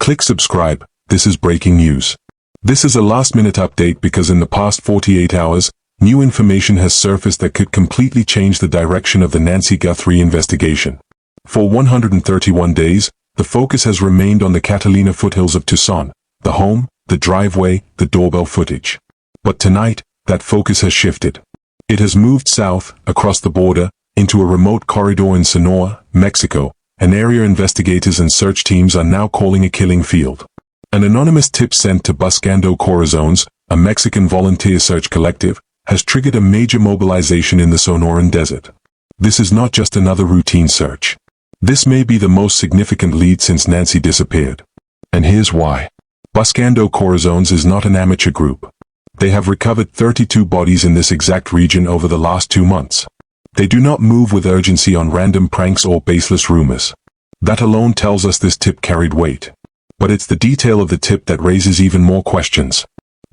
Click subscribe, this is breaking news. This is a last-minute update because in the past 48 hours, new information has surfaced that could completely change the direction of the Nancy Guthrie investigation. For 131 days, the focus has remained on the Catalina foothills of Tucson, the home, the driveway, the doorbell footage. But tonight, that focus has shifted. It has moved south, across the border, into a remote corridor in Sonora, Mexico, an area investigators and search teams are now calling a killing field. An anonymous tip sent to Buscando Corazones, a Mexican volunteer search collective, has triggered a major mobilization in the Sonoran Desert. This is not just another routine search. This may be the most significant lead since Nancy disappeared. And here's why. Buscando Corazones is not an amateur group. They have recovered 32 bodies in this exact region over the last 2 months. They do not move with urgency on random pranks or baseless rumors. That alone tells us this tip carried weight. But it's the detail of the tip that raises even more questions.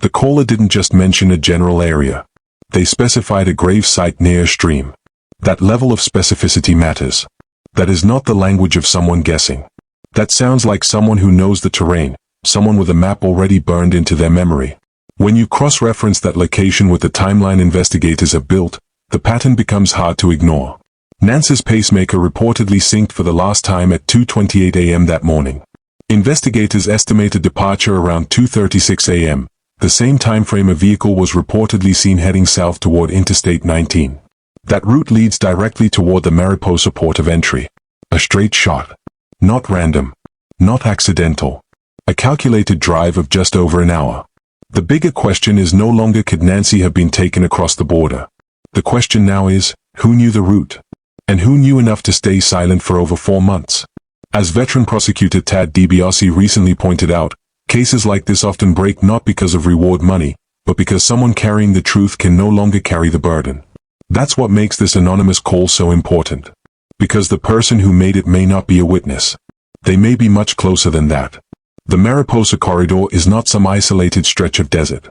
The caller didn't just mention a general area. They specified a grave site near a stream. That level of specificity matters. That is not the language of someone guessing. That sounds like someone who knows the terrain, someone with a map already burned into their memory. When you cross-reference that location with the timeline investigators have built, the pattern becomes hard to ignore. Nancy's pacemaker reportedly synced for the last time at 2:28 a.m. that morning. Investigators estimate a departure around 2:36 a.m., the same time frame a vehicle was reportedly seen heading south toward Interstate 19. That route leads directly toward the Mariposa port of entry. A straight shot. Not random. Not accidental. A calculated drive of just over an hour. The bigger question is no longer could Nancy have been taken across the border. The question now is, who knew the route? And who knew enough to stay silent for over 4 months? As veteran prosecutor Tad DiBiase recently pointed out, cases like this often break not because of reward money, but because someone carrying the truth can no longer carry the burden. That's what makes this anonymous call so important. Because the person who made it may not be a witness. They may be much closer than that. The Mariposa corridor is not some isolated stretch of desert.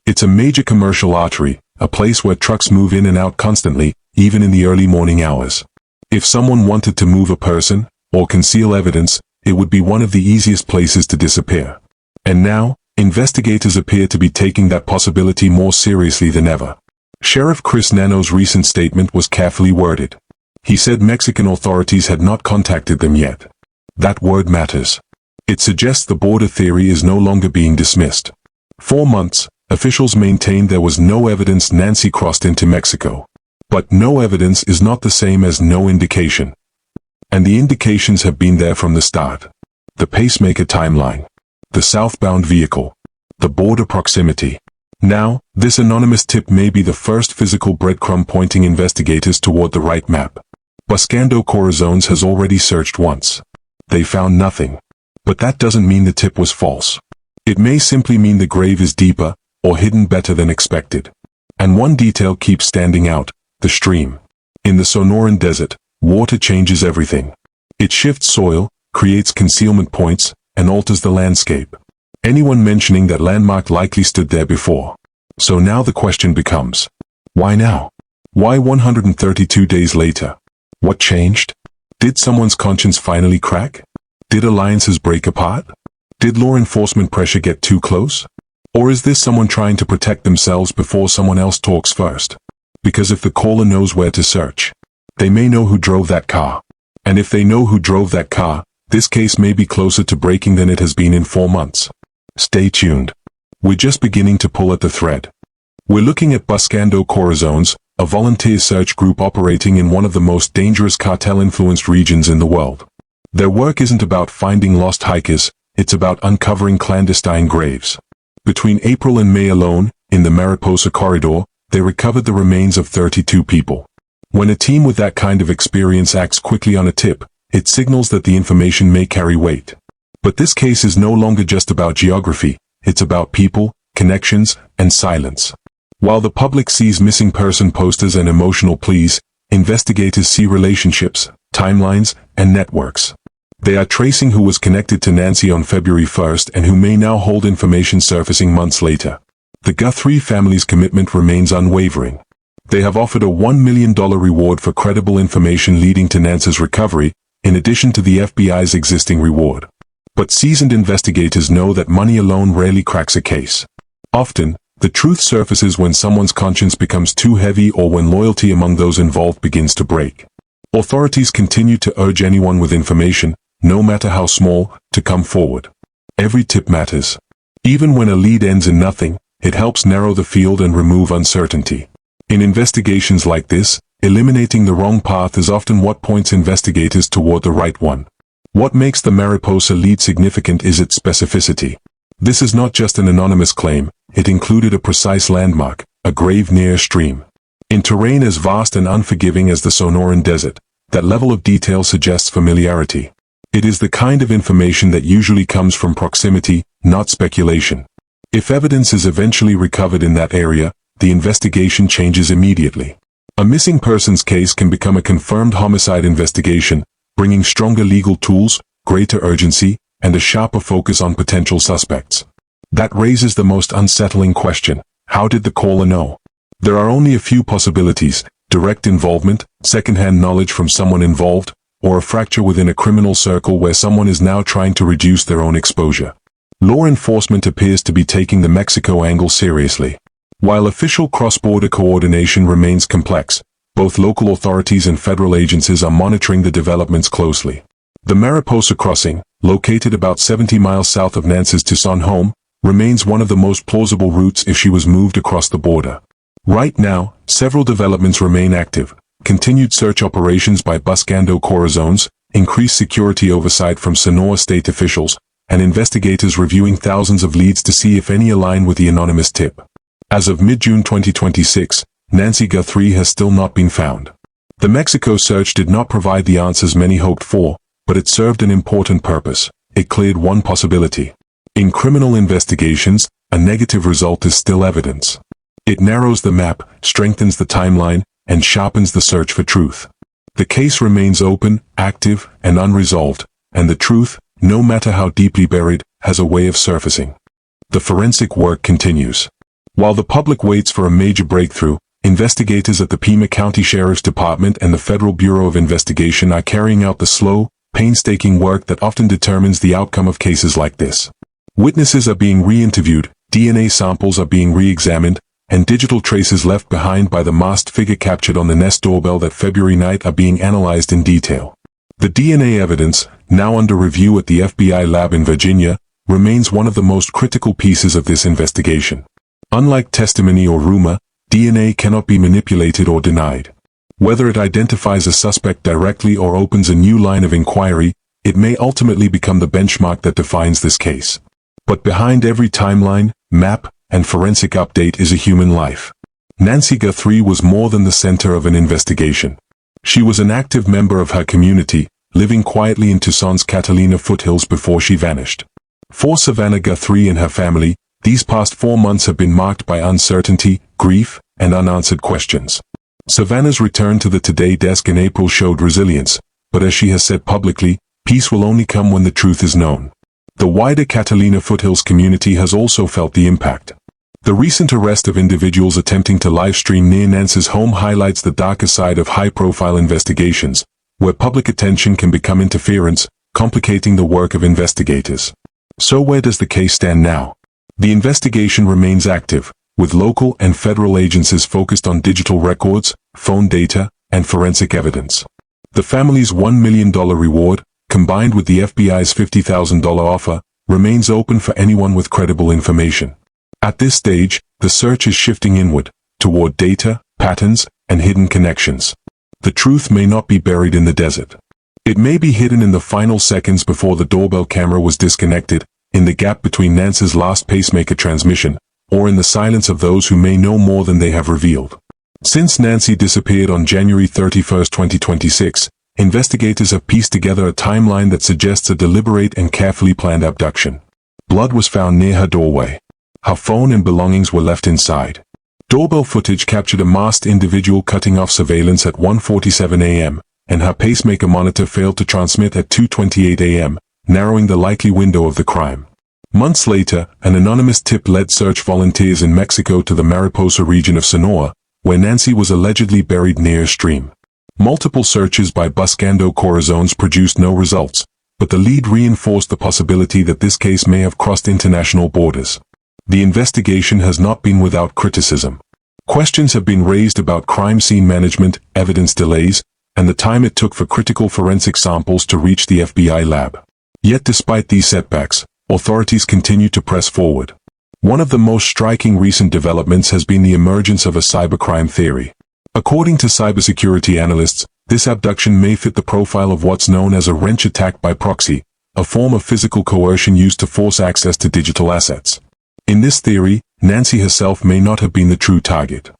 It's a major commercial artery, a place where trucks move in and out constantly, even in the early morning hours. If someone wanted to move a person, or conceal evidence, it would be one of the easiest places to disappear. And now, investigators appear to be taking that possibility more seriously than ever. Sheriff Chris Nano's recent statement was carefully worded. He said Mexican authorities had not contacted them yet. That word matters. It suggests the border theory is no longer being dismissed. 4 months, officials maintained there was no evidence Nancy crossed into Mexico. But no evidence is not the same as no indication. And the indications have been there from the start. The pacemaker timeline. The southbound vehicle. The border proximity. Now, this anonymous tip may be the first physical breadcrumb pointing investigators toward the right map. Buscando Corazones has already searched once. They found nothing. But that doesn't mean the tip was false. It may simply mean the grave is deeper, or hidden better than expected. And one detail keeps standing out, the stream. In the Sonoran Desert, water changes everything. It shifts soil, creates concealment points, and alters the landscape. Anyone mentioning that landmark likely stood there before. So now the question becomes, why now? Why 132 days later? What changed? Did someone's conscience finally crack? Did alliances break apart? Did law enforcement pressure get too close? Or is this someone trying to protect themselves before someone else talks first? Because if the caller knows where to search, they may know who drove that car. And if they know who drove that car, this case may be closer to breaking than it has been in 4 months. Stay tuned. We're just beginning to pull at the thread. We're looking at Buscando Corazones, a volunteer search group operating in one of the most dangerous cartel-influenced regions in the world. Their work isn't about finding lost hikers, it's about uncovering clandestine graves. Between April and May alone, in the Mariposa corridor, they recovered the remains of 32 people. When a team with that kind of experience acts quickly on a tip, it signals that the information may carry weight. But this case is no longer just about geography, it's about people, connections, and silence. While the public sees missing person posters and emotional pleas, investigators see relationships, timelines, and networks. They are tracing who was connected to Nancy on February 1st and who may now hold information surfacing months later. The Guthrie family's commitment remains unwavering. They have offered a $1 million reward for credible information leading to Nancy's recovery, in addition to the FBI's existing reward. But seasoned investigators know that money alone rarely cracks a case. Often, the truth surfaces when someone's conscience becomes too heavy or when loyalty among those involved begins to break. Authorities continue to urge anyone with information, no matter how small, to come forward. Every tip matters. Even when a lead ends in nothing, it helps narrow the field and remove uncertainty. In investigations like this, eliminating the wrong path is often what points investigators toward the right one. What makes the Mariposa lead significant is its specificity. This is not just an anonymous claim, it included a precise landmark, a grave near a stream. In terrain as vast and unforgiving as the Sonoran Desert, that level of detail suggests familiarity. It is the kind of information that usually comes from proximity, not speculation. If evidence is eventually recovered in that area, the investigation changes immediately. A missing persons case can become a confirmed homicide investigation, bringing stronger legal tools, greater urgency, and a sharper focus on potential suspects. That raises the most unsettling question: how did the caller know? There are only a few possibilities: direct involvement, second-hand knowledge from someone involved, or a fracture within a criminal circle where someone is now trying to reduce their own exposure. Law enforcement appears to be taking the Mexico angle seriously. While official cross-border coordination remains complex, both local authorities and federal agencies are monitoring the developments closely. The Mariposa crossing, located about 70 miles south of Nancy's Tucson home, remains one of the most plausible routes if she was moved across the border. Right now, several developments remain active: continued search operations by Buscando Corazones, increased security oversight from Sonora state officials, and investigators reviewing thousands of leads to see if any align with the anonymous tip. As of mid-June 2026, Nancy Guthrie has still not been found. The Mexico search did not provide the answers many hoped for, but it served an important purpose. It cleared one possibility. In criminal investigations, a negative result is still evidence. It narrows the map, strengthens the timeline, and sharpens the search for truth. The case remains open, active, and unresolved, and the truth, no matter how deeply buried, has a way of surfacing. The forensic work continues. While the public waits for a major breakthrough, investigators at the Pima County Sheriff's Department and the Federal Bureau of Investigation are carrying out the slow, painstaking work that often determines the outcome of cases like this. Witnesses are being re-interviewed, DNA samples are being re-examined, and digital traces left behind by the masked figure captured on the Nest doorbell that February night are being analyzed in detail. The DNA evidence, now under review at the FBI lab in Virginia, remains one of the most critical pieces of this investigation. Unlike testimony or rumor, DNA cannot be manipulated or denied. Whether it identifies a suspect directly or opens a new line of inquiry, it may ultimately become the benchmark that defines this case. But behind every timeline, map, and forensic update is a human life. Nancy Guthrie was more than the center of an investigation. She was an active member of her community, living quietly in Tucson's Catalina foothills before she vanished. For Savannah Guthrie and her family, these past 4 months have been marked by uncertainty, grief, and unanswered questions. Savannah's return to the Today desk in April showed resilience, but as she has said publicly, peace will only come when the truth is known. The wider Catalina foothills community has also felt the impact. The recent arrest of individuals attempting to livestream near Nancy's home highlights the darker side of high-profile investigations, where public attention can become interference, complicating the work of investigators. So where does the case stand now? The investigation remains active, with local and federal agencies focused on digital records, phone data, and forensic evidence. The family's $1 million reward, combined with the FBI's $50,000 offer, remains open for anyone with credible information. At this stage, the search is shifting inward, toward data, patterns, and hidden connections. The truth may not be buried in the desert. It may be hidden in the final seconds before the doorbell camera was disconnected, in the gap between Nancy's last pacemaker transmission, or in the silence of those who may know more than they have revealed. Since Nancy disappeared on January 31, 2026, investigators have pieced together a timeline that suggests a deliberate and carefully planned abduction. Blood was found near her doorway. Her phone and belongings were left inside. Doorbell footage captured a masked individual cutting off surveillance at 1:47 a.m., and her pacemaker monitor failed to transmit at 2:28 a.m., narrowing the likely window of the crime. Months later, an anonymous tip led search volunteers in Mexico to the Mariposa region of Sonora, where Nancy was allegedly buried near a stream. Multiple searches by Buscando Corazones produced no results, but the lead reinforced the possibility that this case may have crossed international borders. The investigation has not been without criticism. Questions have been raised about crime scene management, evidence delays, and the time it took for critical forensic samples to reach the FBI lab. Yet despite these setbacks, authorities continue to press forward. One of the most striking recent developments has been the emergence of a cybercrime theory. According to cybersecurity analysts, this abduction may fit the profile of what's known as a wrench attack by proxy, a form of physical coercion used to force access to digital assets. In this theory, Nancy herself may not have been the true target.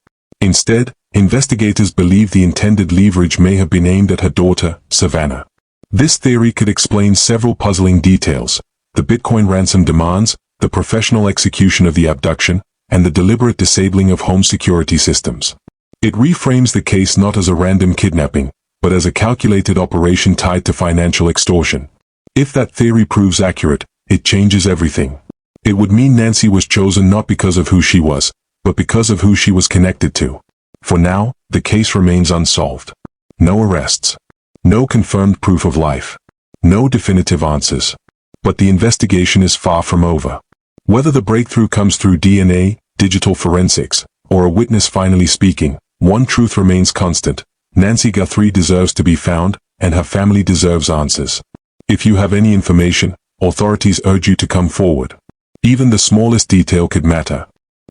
Instead, investigators believe the intended leverage may have been aimed at her daughter, Savannah. This theory could explain several puzzling details: the Bitcoin ransom demands, the professional execution of the abduction, and the deliberate disabling of home security systems. It reframes the case not as a random kidnapping, but as a calculated operation tied to financial extortion. If that theory proves accurate, it changes everything. It would mean Nancy was chosen not because of who she was, but because of who she was connected to. For now, the case remains unsolved. No arrests. No confirmed proof of life. No definitive answers. But the investigation is far from over. Whether the breakthrough comes through DNA, digital forensics, or a witness finally speaking, one truth remains constant: Nancy Guthrie deserves to be found, and her family deserves answers. If you have any information, authorities urge you to come forward. Even the smallest detail could matter.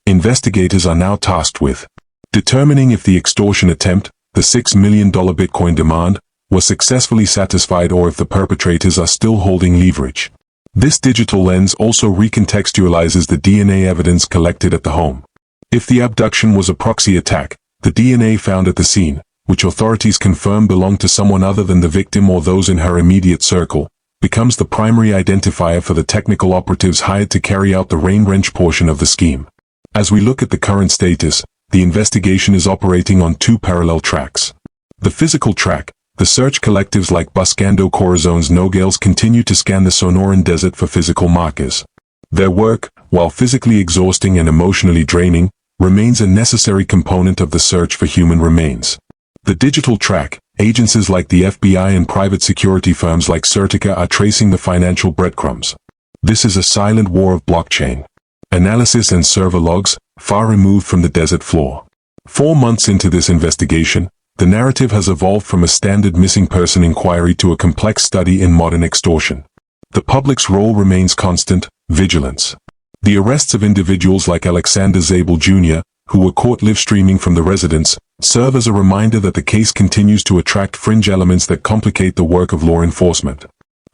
Investigators are now tasked with determining if the extortion attempt, the $6 million Bitcoin demand, was successfully satisfied or if the perpetrators are still holding leverage. This digital lens also recontextualizes the DNA evidence collected at the home. If the abduction was a proxy attack, the DNA found at the scene, which authorities confirm belonged to someone other than the victim or those in her immediate circle, becomes the primary identifier for the technical operatives hired to carry out the rain wrench portion of the scheme. As we look at the current status, the investigation is operating on two parallel tracks. The physical track: the search collectives like Buscando Corazone's Nogales continue to scan the Sonoran Desert for physical markers. Their work, while physically exhausting and emotionally draining, remains a necessary component of the search for human remains. The digital track: agencies like the FBI and private security firms like Certica are tracing the financial breadcrumbs. This is a silent war of blockchain analysis and server logs, far removed from the desert floor. 4 months into this investigation, the narrative has evolved from a standard missing person inquiry to a complex study in modern extortion. The public's role remains constant: vigilance. The arrests of individuals like Alexander Zabel Jr., who were caught live-streaming from the residence, serve as a reminder that the case continues to attract fringe elements that complicate the work of law enforcement.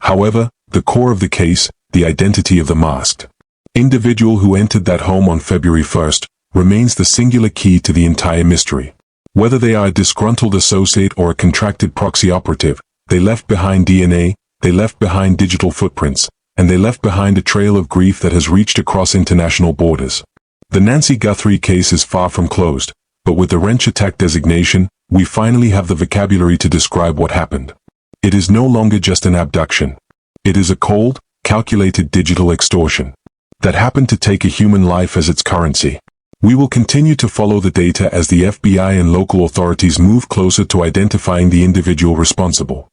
However, the core of the case, the identity of the masked individual who entered that home on February 1st, remains the singular key to the entire mystery. Whether they are a disgruntled associate or a contracted proxy operative, they left behind DNA, they left behind digital footprints, and they left behind a trail of grief that has reached across international borders. The Nancy Guthrie case is far from closed, but with the wrench attack designation, we finally have the vocabulary to describe what happened. It is no longer just an abduction. It is a cold, calculated digital extortion that happened to take a human life as its currency. We will continue to follow the data as the FBI and local authorities move closer to identifying the individual responsible.